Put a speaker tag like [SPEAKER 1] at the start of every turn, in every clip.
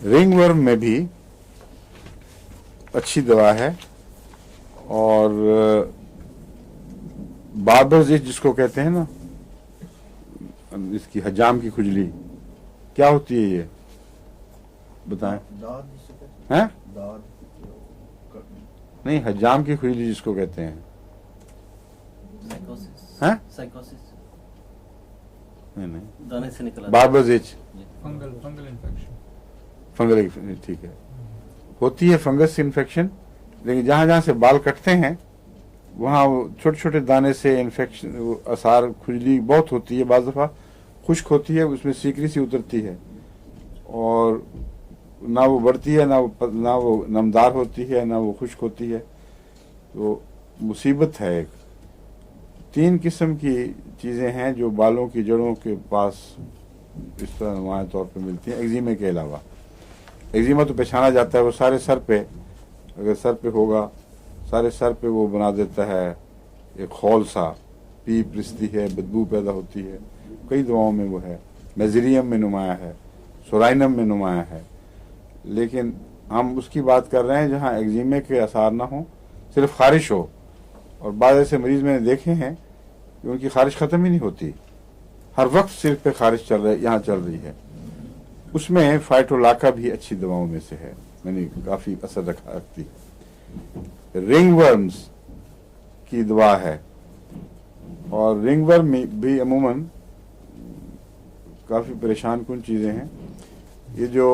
[SPEAKER 1] Ring worm में भी अच्छी दवा है, और बार्बर्स इच जिसको कहते हैं ना, इसकी हजाम की खुजली, क्या होती है ये बताएं? हैं? नहीं, हजाम की खुजली जिसको कहते हैं, हैं? नहीं,
[SPEAKER 2] दाने से निकला
[SPEAKER 1] barbers etch,
[SPEAKER 3] fungal infection.
[SPEAKER 1] Fungal, ठीक है, होती है फंगस इन्फेक्शन, लेकिन जहां जहां से बाल कटते हैं वहाँ छोटे छोटे दाने से इन्फेक्शन, आसार, खुजली बहुत होती है, बाज़ दफ़ा खुश्क होती है, उसमें सीकरी सी उतरती है, और ना वो बढ़ती है, ना वो नमदार होती है, ना वो खुश्क होती है, तो मुसीबत है एक। 3 किस्म की चीज़ें हैं जो बालों की जड़ों के पास इस तरह नुमाया तौर पर मिलती हैं, एक्जिमे के अलावा। एक्जिमा तो पहचाना जाता है, वो सारे सर पे, अगर सर पे होगा, सारे सर पे वो बना देता है एक खौल सा, पीप रिसती है, बदबू पैदा होती है, कई दवाओं में वो है, मेजरियम में नुमाया है, सोराइनम में नुमाया है, लेकिन हम उसकी बात कर रहे हैं जहाँ एक्जिमे के आसार ना हो, सिर्फ खारिश हो। और बाद ऐसे मरीज मैंने देखे हैं कि उनकी खारिश ख़त्म ही नहीं होती, हर वक्त सिर पे खारिश चल रही, यहाँ चल रही है। उसमें फाइटोलाका भी अच्छी दवाओं में से है, मैंने काफ़ी असर रखती है। रिंग वर्म्स की दवा है, और रिंग वर्म में भी अमूमन काफ़ी परेशान कुन चीज़ें हैं। ये जो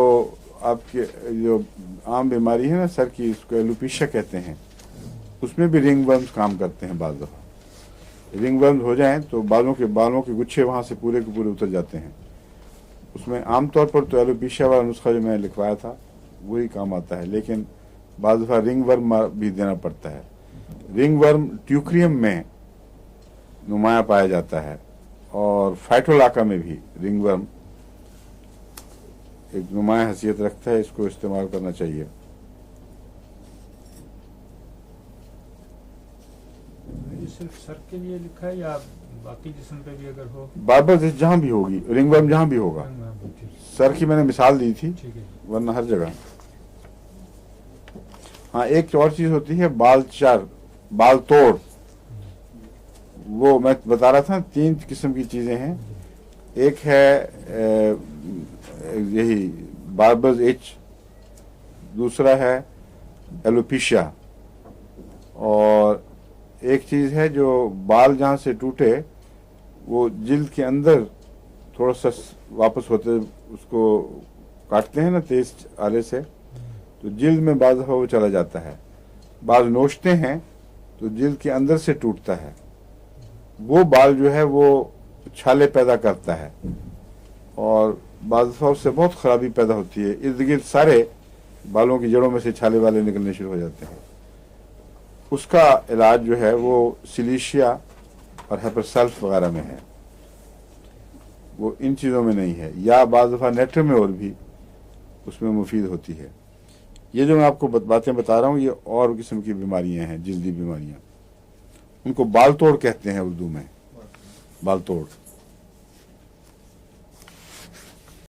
[SPEAKER 1] आपके जो आम बीमारी है ना सर की, इसको एलोपेशिया कहते हैं, उसमें भी रिंग वर्म्स काम करते हैं। बाज़ दफ़ा रिंग वर्म्स हो जाएं तो बालों के गुच्छे वहाँ से पूरे के पूरे उतर जाते हैं। उसमें आमतौर पर तो एलोपेशिया वाला नुस्खा जो मैंने लिखवाया था वही काम आता है, लेकिन बाज़ दफ़ा रिंग वर्म भी देना पड़ता है। रिंग वर्म ट्यूक्रियम में नुमाया पाया जाता है, और फाइटोलाका में भी रिंग वर्म एक नुमाया हैसियत रखता है, इसको इस्तेमाल करना चाहिए।
[SPEAKER 3] ये सिर्फ सर के लिए लिखा है या बाकी जिस्म पे भी अगर हो?
[SPEAKER 1] बार्बर्स जहाँ भी होगी, रिंग वर्म जहाँ भी होगा। सर की मैंने मिसाल दी थी, वरना हर जगह। हाँ, एक और चीज होती है बाल तोड़, वो मैं बता रहा था। 3 किस्म की चीजें हैं, एक है यही बार्बर्स इच, दूसरा है एलोपेशिया, और एक चीज है जो बाल जहाँ से टूटे वो जिल्द के अंदर थोड़ा सा वापस होते, उसको काटते हैं ना तेज आले से, तो जिल्द में बाज़ दफ़ा वो चला जाता है। बाल नोचते हैं तो जिल्द के अंदर से टूटता है, वो बाल जो है वो छाले पैदा करता है, और बाज़ दफ़ा उससे बहुत ख़राबी पैदा होती है। इर्द गिर्द सारे बालों की जड़ों में से छाले वाले निकलने शुरू हो जाते हैं। उसका इलाज जो है वो सिलीशिया और हेपरसल्फ वगैरह में है, वो इन चीज़ों में नहीं है, या बाज़ दफ़ा नेक्टर में और भी उसमें मुफीद होती है। ये जो मैं आपको बातें बता रहा हूँ, ये और किस्म की बीमारियां हैं, जल्दी बीमारियां, उनको बाल तोड़ कहते हैं उर्दू में, बाल तोड़।